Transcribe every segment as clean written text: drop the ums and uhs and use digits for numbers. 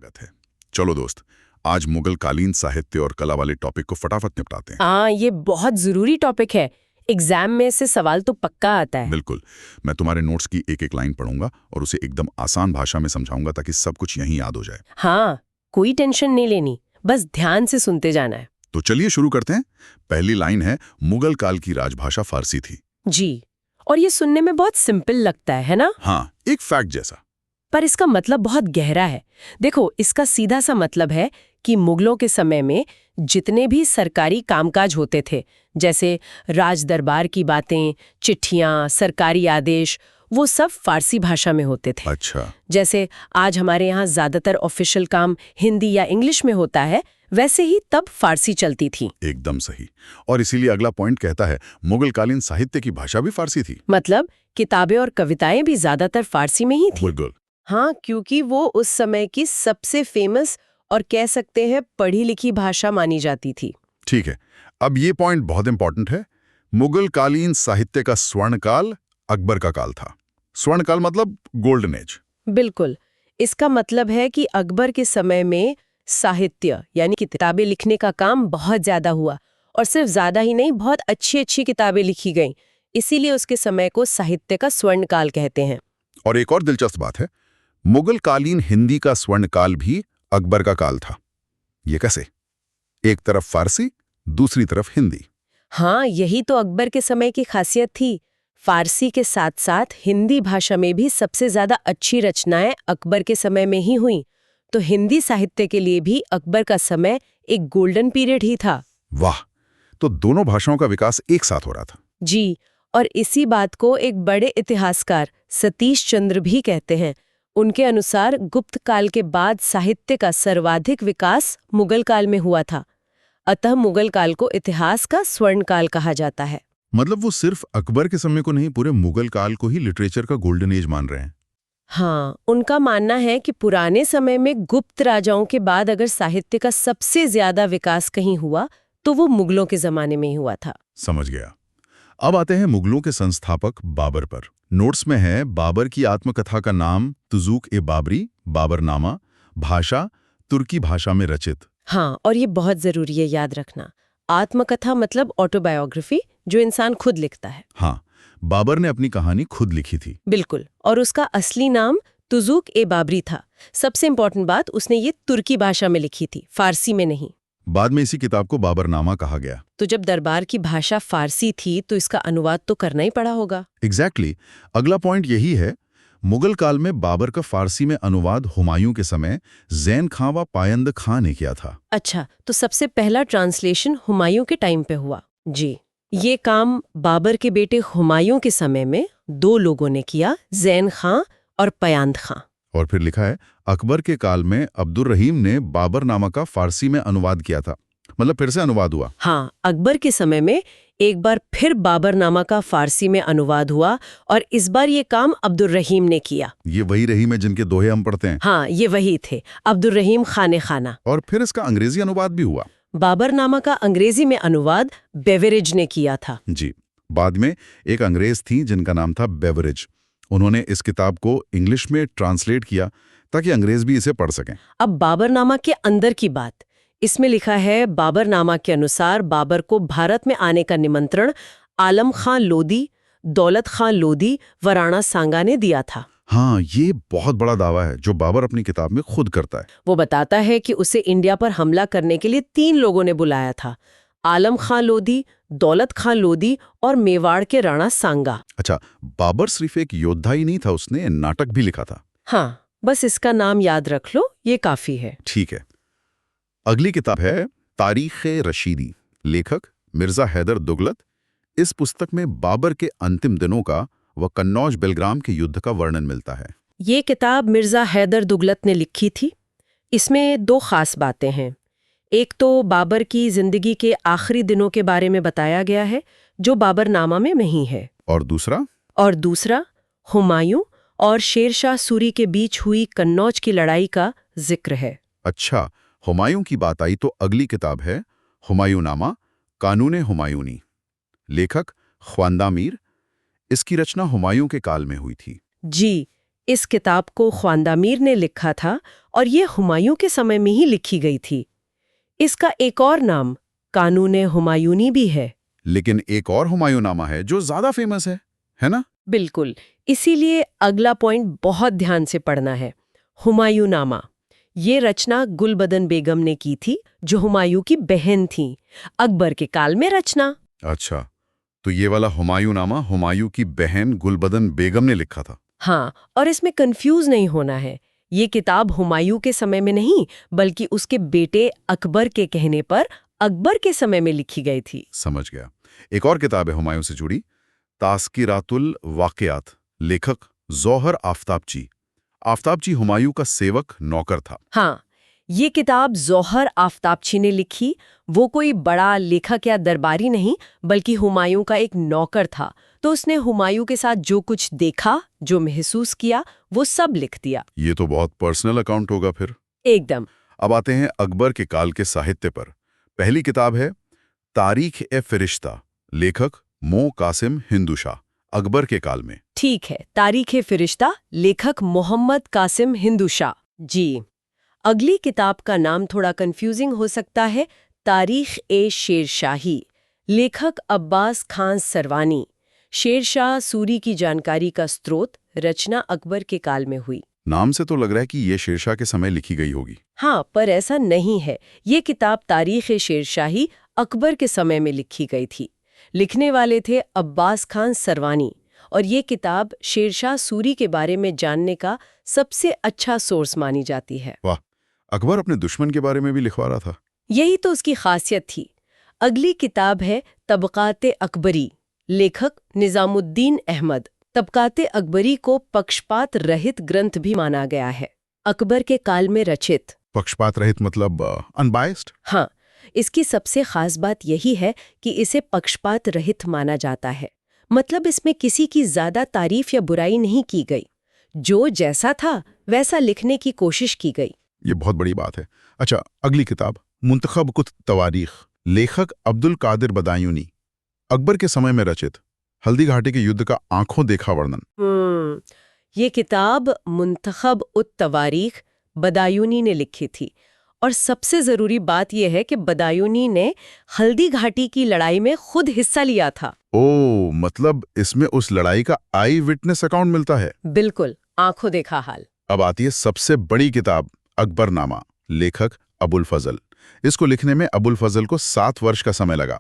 स्वागत है। चलो दोस्त, आज मुगल कालीन साहित्य और कला वाले टॉपिक को फटाफट निपटाते हैं। हाँ, ये बहुत जरूरी टॉपिक है। एग्जाम में से सवाल तो पक्का आता है। बिल्कुल। मैं तुम्हारे नोट्स की एक एक लाइन पढ़ूंगा और उसे एकदम आसान भाषा में समझाऊंगा ताकि सब कुछ यहीं याद हो जाए। हाँ, कोई टेंशन नहीं लेनी, बस ध्यान से सुनते जाना है। तो चलिए शुरू करते हैं। पहली लाइन है, मुगल काल की राजभाषा फारसी थी। जी, और ये सुनने में बहुत सिंपल लगता है ना? हाँ, एक फैक्ट जैसा। पर इसका मतलब बहुत गहरा है। देखो, इसका सीधा सा मतलब है कि मुगलों के समय में जितने भी सरकारी कामकाज होते थे, जैसे राज दरबार की बातें, चिट्ठियां, सरकारी आदेश, वो सब फारसी भाषा में होते थे। अच्छा। जैसे आज हमारे यहाँ ज्यादातर ऑफिशियल काम हिंदी या इंग्लिश में होता है, वैसे ही तब फारसी चलती थी। एकदम सही। और इसीलिए अगला पॉइंट कहता है, मुगल कालीन साहित्य की भाषा भी फारसी थी। मतलब किताबें और कविताएं भी ज्यादातर फारसी में ही थी। बिल्कुल। हाँ, क्योंकि वो उस समय की सबसे फेमस और कह सकते हैं पढ़ी लिखी भाषा मानी जाती थी। ठीक है, अब ये पॉइंट बहुत इंपॉर्टेंट है। मुगल कालीन साहित्य का स्वर्णकाल अकबर का काल था। स्वर्णकाल मतलब गोल्डन एज। बिल्कुल। इसका मतलब है कि अकबर के समय में साहित्य यानी किताबें लिखने का काम बहुत ज्यादा हुआ, और सिर्फ ज्यादा ही नहीं, बहुत अच्छी अच्छी किताबें लिखी गईं। इसीलिए उसके समय को साहित्य का स्वर्णकाल कहते हैं। और एक और दिलचस्प बात है, मुगल कालीन हिंदी का स्वर्णकाल भी अकबर का काल था। ये कैसे? एक तरफ फारसी, दूसरी तरफ हिंदी। हाँ, यही तो अकबर के समय की खासियत थी। फारसी के साथ साथ हिंदी भाषा में भी सबसे ज्यादा अच्छी रचनाएं अकबर के समय में ही हुईं। तो हिंदी साहित्य के लिए भी अकबर का समय एक गोल्डन पीरियड ही था। वाह! तो दोनों भाषाओं का विकास एक साथ हो रहा था। जी, और इसी बात को एक बड़े इतिहासकार सतीश चंद्र भी कहते हैं। उनके अनुसार गुप्त काल के बाद साहित्य का सर्वाधिक विकास मुगल काल में हुआ था। अतः मुगल काल को इतिहास का स्वर्ण काल कहा जाता है। मतलब वो सिर्फ अकबर के समय को नहीं, पूरे मुगल काल को ही लिटरेचर का गोल्डन एज मान रहे हैं। हाँ, उनका मानना है कि पुराने समय में गुप्त राजाओं के बाद अगर साहित्य का सबसे ज्यादा विकास कहीं हुआ तो वो मुगलों के जमाने में ही हुआ था। समझ गया। अब आते हैं मुगलों के संस्थापक बाबर पर। नोट्स में है, बाबर की आत्मकथा का नाम तुज़ूक-ए-बाबरी, बाबरनामा, भाषा तुर्की भाषा में रचित। हाँ, और ये बहुत जरूरी है याद रखना। आत्मकथा मतलब ऑटोबायोग्राफी, जो इंसान खुद लिखता है। हाँ, बाबर ने अपनी कहानी खुद लिखी थी। बिल्कुल, और उसका असली नाम तुज़ूक-ए-बाबरी था। सबसे इंपॉर्टेंट बात, उसने ये तुर्की भाषा में लिखी थी, फारसी में नहीं। बाद में इसी किताब को बाबरनामा कहा गया। तो जब दरबार की भाषा फारसी थी तो इसका अनुवाद तो करना ही पड़ा होगा। एग्जैक्टली। अगला पॉइंट यही है, मुगल काल में बाबर का फारसी में अनुवाद हुमायूं के समय ज़ैन खां व पायंद खां ने किया था। अच्छा, तो सबसे पहला ट्रांसलेशन हुमायूं के टाइम पे हुआ। जी, ये काम बाबर के बेटे हुमायूं के समय में दो लोगों ने किया, ज़ैन खां और पायंद खां। और फिर लिखा है, अकबर के काल में अब्दुर रहीम ने बाबरनामा का फारसी में अनुवाद किया था। मतलब फिर से अनुवाद हुआ। हाँ, अकबर के समय में एक बार फिर बाबरनामा का फारसी में अनुवाद हुआ, और इस बार ये काम अब्दुर रहीम ने किया। ये वही रहीम है जिनके दोहे हम पढ़ते हैं। हाँ, ये वही थे, अब्दुर रहीम खाने खाना। और फिर इसका अंग्रेजी अनुवाद भी हुआ। बाबरनामा का अंग्रेजी में अनुवाद बेवरेज ने किया था। जी। बाद में एक अंग्रेज थी जिनका नाम था बेवरेज। उन्होंने इस किताब को इंग्लिश में ट्रांसलेट किया ताकि अंग्रेज भी इसे पढ़ सकें। अब बाबरनामा के अंदर की बात, इसमें लिखा है, बाबरनामा के अनुसार बाबर को भारत में आने का निमंत्रण आलम खां लोदी, दौलत खां लोदी व राणा सांगा ने दिया था। हाँ, ये बहुत बड़ा दावा है जो बाबर अपनी किताब में खुद करता है। वो बताता है कि उसे इंडिया पर हमला करने के लिए 3 लोगों ने बुलाया था, आलम खां लोदी, दौलत खां लोदी और मेवाड़ के राणा सांगा। अच्छा, बाबर सिर्फ एक योद्धा ही नहीं था, उसने नाटक भी लिखा था। हाँ, बस इसका नाम याद रख लो, ये काफी है। ठीक है। अगली किताब है तारीख़-ए-रशीदी, लेखक मिर्जा हैदर दुगलत। इस पुस्तक में बाबर के अंतिम दिनों का व कन्नौज बेलग्राम के युद्ध का वर्णन मिलता है। ये किताब मिर्जा हैदर दुगलत ने लिखी थी। इसमें 2 खास बातें हैं। एक तो बाबर की जिंदगी के आखिरी दिनों के बारे में बताया गया है, जो बाबरनामा में नहीं है। और दूसरा हुमायूं और शेरशाह सूरी के बीच हुई कन्नौज की लड़ाई का जिक्र है। अच्छा, हुमायूं की बात आई तो अगली किताब है हुमायूंनामा, कानून हुमायूनी, लेखक ख्वांदा मीर। इसकी रचना हुमायूं के काल में हुई थी। जी, इस किताब को ख्वांदा मीर ने लिखा था और ये हुमायूं के समय में ही लिखी गई थी। इसका एक और नाम कानून हुमायूनी भी है। लेकिन एक और हुमायूंनामा है जो ज्यादा फेमस है ना? बिल्कुल, इसीलिए अगला पॉइंट बहुत ध्यान से पढ़ना है। हुमायूंनामा ये रचना गुलबदन बेगम ने की थी, जो हुमायूं की बहन थी। अकबर के काल में रचना। अच्छा, तो ये वाला हुमायूंनामा हुमायूं की बहन गुलबदन बेगम ने लिखा था। हाँ, और इसमें कंफ्यूज नहीं होना है। ये किताब हुमायूं के समय में नहीं, बल्कि उसके बेटे अकबर के कहने पर अकबर के समय में लिखी गई थी। समझ गया। एक और किताब है हुमायूं से जुड़ी, तास्किरातुल वाक़ियात, लेखक ज़ौहर आफ्ताबची। आफ्ताबची हुमायूं का सेवक नौकर था। हाँ, ये किताब ज़ौहर आफ्ताबची ने लिखी। वो कोई बड़ा लेखक या दरबारी नहीं, बल्कि हुमायूं का एक नौकर था। तो उसने हुमायूं के साथ जो कुछ देखा, जो महसूस किया, वो सब लिख दिया। ये तो बहुत पर्सनल अकाउंट होगा फिर। एकदम। अब आते हैं अकबर के काल के साहित्य पर। पहली किताब है तारीख-ए-फ़रिश्ता, लेखक मो कासिम हिंदू शाह, अकबर के काल में। ठीक है, तारीख-ए-फ़रिश्ता, लेखक मोहम्मद कासिम हिंदू शाह। जी। अगली किताब का नाम थोड़ा कंफ्यूजिंग हो सकता है, तारीख-ए-शेरशाही, लेखक अब्बास खान सरवानी। शेरशाह सूरी की जानकारी का स्रोत, रचना अकबर के काल में हुई। नाम से तो लग रहा है कि ये शेरशाह के समय लिखी गई होगी। हाँ, पर ऐसा नहीं है। ये किताब तारीख-ए-शेरशाही अकबर के समय में लिखी गई थी। लिखने वाले थे अब्बास खान सरवानी, और ये किताब शेरशाह सूरी के बारे में जानने का सबसे अच्छा सोर्स मानी जाती है। वाह, अकबर अपने दुश्मन के बारे में भी लिखवा रहा था। यही तो उसकी खासियत थी। अगली किताब है तबकाते अकबरी, लेखक निजामुद्दीन अहमद। तबकाते अकबरी को पक्षपात रहित ग्रंथ भी माना गया है, अकबर के काल में रचित। पक्षपात रहित मतलब अनबायस्ड? हाँ, इसकी सबसे खास बात यही है कि इसे पक्षपात रहित माना जाता है। मतलब इसमें किसी की ज्यादा तारीफ या बुराई नहीं की गई। जो जैसा था वैसा लिखने की कोशिश की गई। ये बहुत बड़ी बात है। अच्छा, अगली किताब मुंतखब कुत तवारीख, लेखक अब्दुल कादिर बदायूनी, अकबर के समय में रचित, हल्दी घाटी के युद्ध का आंखों देखा वर्णन। ये किताब मुंतखब उत तवारीख बदायूनी ने लिखी थी। और सबसे जरूरी बात यह है कि बदायूनी ने हल्दी घाटी की लड़ाई में खुद हिस्सा लिया था। ओ, मतलब इसमें उस लड़ाई का आई विटनेस अकाउंट मिलता है। बिल्कुल, आंखों देखा हाल। अब आती है सबसे बड़ी किताब, अकबरनामा, लेखक अबुल फजल। इसको लिखने में अबुल फजल को 7 वर्ष का समय लगा।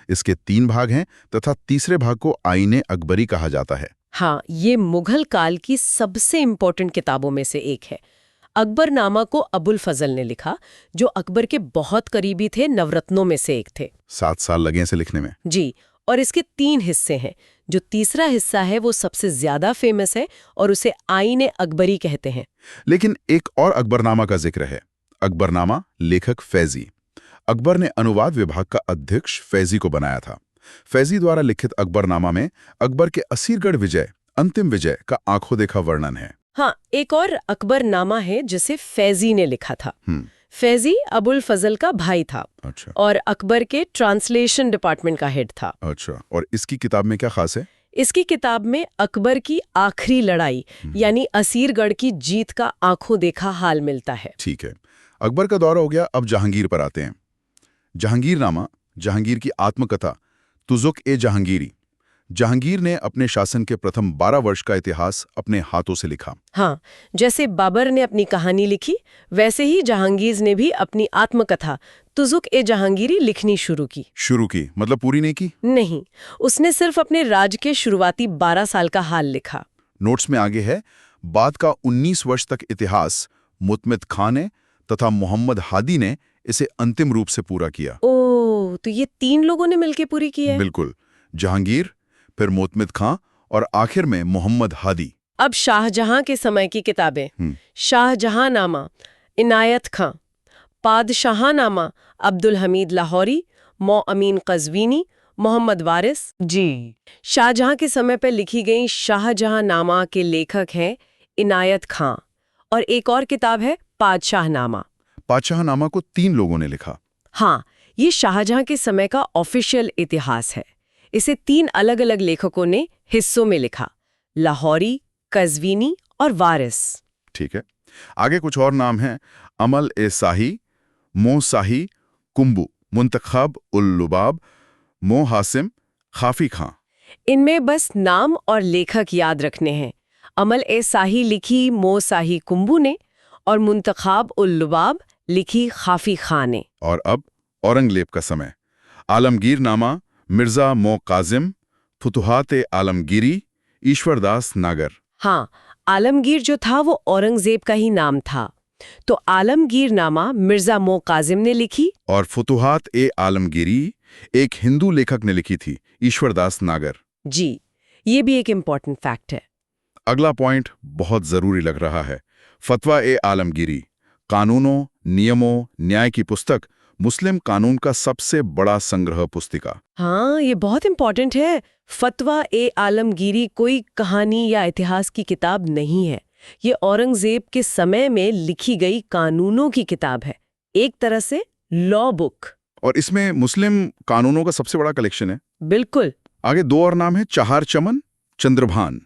इसके 3 भाग हैं तथा तीसरे भाग को आईने अकबरी कहा जाता है। हाँ, ये मुगल काल की सबसे इम्पोर्टेंट किताबों में से एक है। अकबरनामा को अबुल फजल ने लिखा, जो अकबर के बहुत करीबी थे, नवरत्नों में से एक थे। 7 साल लगे इसे लिखने में। जी, और इसके 3 हिस्से हैं। जो तीसरा हिस्सा है वो सबसे ज्यादा फेमस है और उसे आईने अकबरी कहते हैं। लेकिन एक और अकबरनामा का जिक्र है, अकबरनामा, लेखक फैजी। अकबर ने अनुवाद विभाग का अध्यक्ष फैजी को बनाया था। फैजी द्वारा लिखित अकबरनामा में अकबर के असीरगढ़ विजय, अंतिम विजय का आंखों देखा वर्णन है। हाँ, एक और अकबरनामा है जिसे फैजी ने लिखा था। फैजी अबुल फजल का भाई था। अच्छा। और अकबर के ट्रांसलेशन डिपार्टमेंट का हेड था। अच्छा, और इसकी किताब में क्या खास है? इसकी किताब में अकबर की आखिरी लड़ाई यानी असीरगढ़ की जीत का आंखों देखा हाल मिलता है। ठीक है, अकबर का दौरा हो गया, अब जहांगीर पर आते हैं। जहांगीरनामा, जहांगीर की आत्मकथा, तुज़ुक-ए-जहांगीरी। जहांगीर ने अपने शासन के प्रथम 12 वर्ष का इतिहास अपने हाथों से लिखा। हाँ, जैसे बाबर ने अपनी कहानी लिखी, वैसे ही जहांगीर ने भी अपनी आत्मकथा तुज़ुक-ए-जहांगीरी लिखनी शुरू की। मतलब पूरी नहीं की? नहीं, उसने सिर्फ अपने राज के शुरुआती 12 साल का हाल लिखा। नोट्स में आगे है, बाद का 19 वर्ष तक इतिहास मुतमिद खां ने तथा मोहम्मद हादी ने इसे अंतिम रूप से पूरा किया। ओह, तो ये 3 लोगों ने मिलकर पूरी की है। बिल्कुल, जहांगीर, फिर मुतमिद खां और आखिर में मोहम्मद हादी। अब शाहजहां के समय की किताबें। शाहजहांनामा, इनायत खां। पादशाहनामा, अब्दुल हमीद लाहौरी, मोअमीन कज़वीनी, मोहम्मद वारिस। जी, शाहजहां के समय पर लिखी गई शाहजहांनामा के लेखक हैं इनायत खां। और एक और किताब है पादशाहनामा। पादशाहनामा को 3 लोगों ने लिखा। हाँ, ये शाहजहां के समय का ऑफिशियल इतिहास है। इसे 3 अलग अलग लेखकों ने हिस्सों में लिखा, लाहौरी, कज़वीनी और वारिस। ठीक है, आगे कुछ और नाम हैं। अमल ए शाही, मो शाही, कुंबू, मुंतखब उल लुबाब, मो हासिम, खाफी खां। इनमें बस नाम और लेखक याद रखने हैं। अमल ए शाही लिखी मो शाही कुंबू ने और मुंतखाब उल लुबाब लिखी खाफी खां ने। और अब औरंगजेब का समय। आलमगीर नामा, मिर्जा मो काजिम, फुतुहात ए आलमगीरी, ईश्वरदास नागर। हाँ, आलमगीर जो था वो औरंगजेब का ही नाम था। तो आलमगीर नामा मिर्जा मो काजिम ने लिखी। और फुतुहात ए आलमगीरी एक हिंदू लेखक ने लिखी थी, ईश्वरदास नागर। जी, ये भी एक इम्पॉर्टेंट फैक्ट है। अगला पॉइंट बहुत जरूरी लग रहा है। फतवा ए आलमगीरी, कानूनों, नियमों, न्याय की पुस्तक, मुस्लिम कानून का सबसे बड़ा संग्रह पुस्तिका। हाँ, ये बहुत इम्पॉर्टेंट है। फतवा ए आलमगीरी कोई कहानी या इतिहास की किताब नहीं है। ये औरंगजेब के समय में लिखी गई कानूनों की किताब है, एक तरह से लॉ बुक। और इसमें मुस्लिम कानूनों का सबसे बड़ा कलेक्शन है। बिल्कुल। आगे दो और नाम है, चहार चमन, चंद्रभान,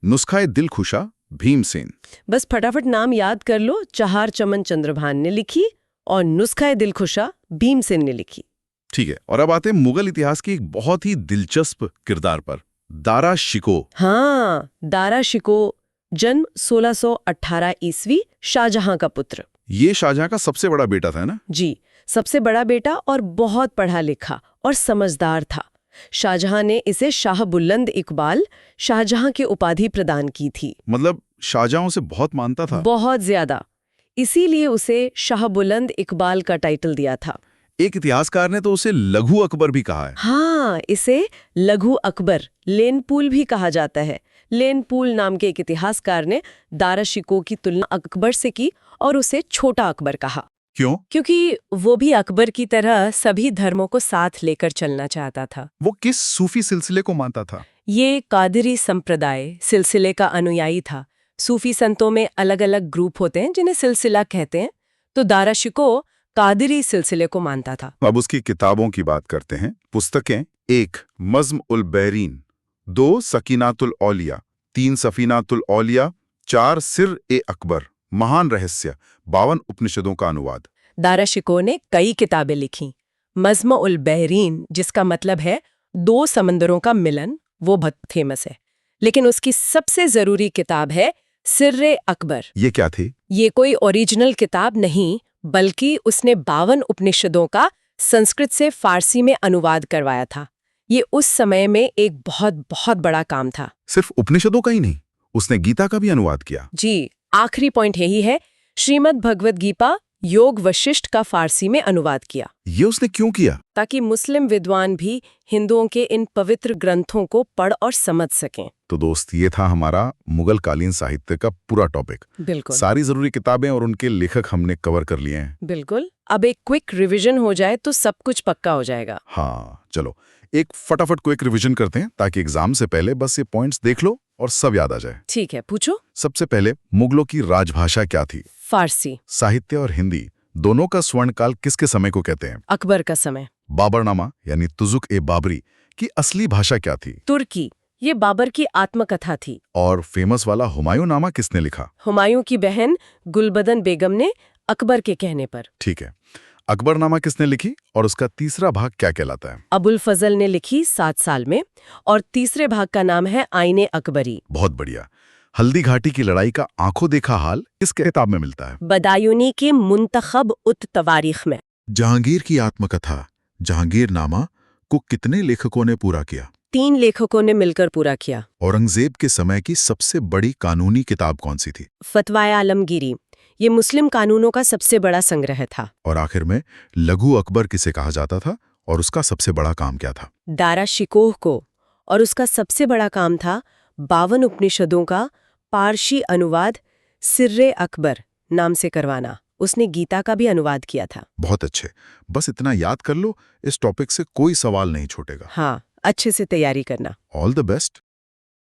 नुस्खाए दिल खुशा, भीमसेन। बस फटाफट नाम याद कर लो। चहार चमन चंद्रभान ने लिखी और नुस्खाए दिलखुशा भीमसेन ने लिखी। ठीक है, और अब आते हैं मुगल इतिहास की एक बहुत ही दिलचस्प किरदार पर, दारा शिको। हाँ, दारा शिको, जन्म 1618 ईस्वी, शाहजहां का पुत्र। ये शाहजहां का सबसे बड़ा बेटा था ना? जी, सबसे बड़ा बेटा और बहुत पढ़ा लिखा और समझदार था। शाहजहां ने इसे शाह बुलंद इकबाल, शाहजहां की उपाधि प्रदान की थी। मतलब शाहजहां उसे बहुत मानता था। बहुत ज्यादा। इसीलिए उसे शाह बुलंद इकबाल का टाइटल दिया था। एक इतिहासकार ने तो उसे लघु अकबर भी कहा है। हाँ, इसे लघु अकबर, लेनपूल भी कहा जाता है। लेनपूल नाम के एक इतिहासकार ने दारा शिको की तुलना अकबर से की और उसे छोटा अकबर कहा। क्यों? क्योंकि वो भी अकबर की तरह सभी धर्मों को साथ लेकर चलना चाहता था। वो किस सूफी सिलसिले को मानता था? ये कादरी संप्रदाय सिलसिले का अनुयायी था। सूफी संतों में अलग अलग ग्रुप होते हैं जिन्हें सिलसिला कहते हैं, तो दारा शिको कादरी सिलसिले को मानता था। अब उसकी किताबों की बात करते हैं। पुस्तकें: 1 मज़्म उल बहरीन, 2 सकीनातुल औलिया, 3 सफीनातुल औलिया, 4 सिर ए अकबर, महान रहस्य, 52 उपनिषदों का अनुवाद। दारा शिको ने कई किताबें लिखीं। मज़्म उल बहरीन, जिसका मतलब है 2 समंदरों का मिलन, वो बहुत फेमस है। लेकिन उसकी सबसे जरूरी किताब है सिर्रे अकबर। ये क्या थी? ये कोई ओरिजिनल किताब नहीं, बल्कि उसने 52 उपनिषदों का संस्कृत से फारसी में अनुवाद करवाया था। ये उस समय में एक बहुत बहुत बड़ा काम था। सिर्फ उपनिषदों का ही नहीं, उसने गीता का भी अनुवाद किया। जी, आखिरी पॉइंट यही है। श्रीमद् भगवद गीता योग वशिष्ठ का फारसी में अनुवाद किया। ये उसने क्यों किया? ताकि मुस्लिम विद्वान भी हिंदुओं के इन पवित्र ग्रंथों को पढ़ और समझ सकें। तो दोस्त, ये था हमारा मुगल कालीन साहित्य का पूरा टॉपिक। बिल्कुल सारी जरूरी किताबें और उनके लेखक हमने कवर कर लिए हैं। बिल्कुल। अब एक क्विक रिवीजन हो जाए तो सब कुछ पक्का हो जाएगा। हाँ, चलो एक फटाफट क्विक रिवीजन करते हैं ताकि एग्जाम से पहले बस ये पॉइंट्स देख लो और सब याद आ जाए। ठीक है, पूछो। सबसे पहले, मुगलों की राजभाषा क्या थी? फारसी। साहित्य और हिंदी दोनों का स्वर्णकाल किसके समय को कहते हैं? अकबर का समय। बाबरनामा यानी तुजुक ए बाबरी की असली भाषा क्या थी? तुर्की। ये बाबर की आत्मकथा थी। और फेमस वाला हुमायूं नामा किसने लिखा? हुमायूं की बहन गुलबदन बेगम ने, अकबर के कहने पर। ठीक है, अकबरनामा किसने लिखी और उसका तीसरा भाग क्या कहलाता है? अबुल फजल ने लिखी 7 साल में, और तीसरे भाग का नाम है आईने अकबरी। बहुत बढ़िया। हल्दी घाटी की लड़ाई का आंखों देखा हाल किस किताब में मिलता है? बदायूनी के मुंतखब उत तवारीख में। जहांगीर की आत्मकथा जहांगीरनामा को कितने लेखकों ने पूरा किया? 3 लेखकों ने मिलकर पूरा किया। औरंगजेब के समय की सबसे बड़ी कानूनी किताब कौन सी थी? फतवाए आलमगीरी। ये मुस्लिम कानूनों का सबसे बड़ा संग्रह था। और आखिर में, लघु अकबर किसे कहा जाता था और उसका सबसे बड़ा काम क्या था? दारा शिकोह को, और उसका सबसे बड़ा काम था 52 उपनिषदों का पारसी अनुवाद सिर्रे अकबर नाम से करवाना। उसने गीता का भी अनुवाद किया था। बहुत अच्छे, बस इतना याद कर लो, इस टॉपिक से कोई सवाल नहीं छूटेगा। हाँ, अच्छे से तैयारी करना। All the best.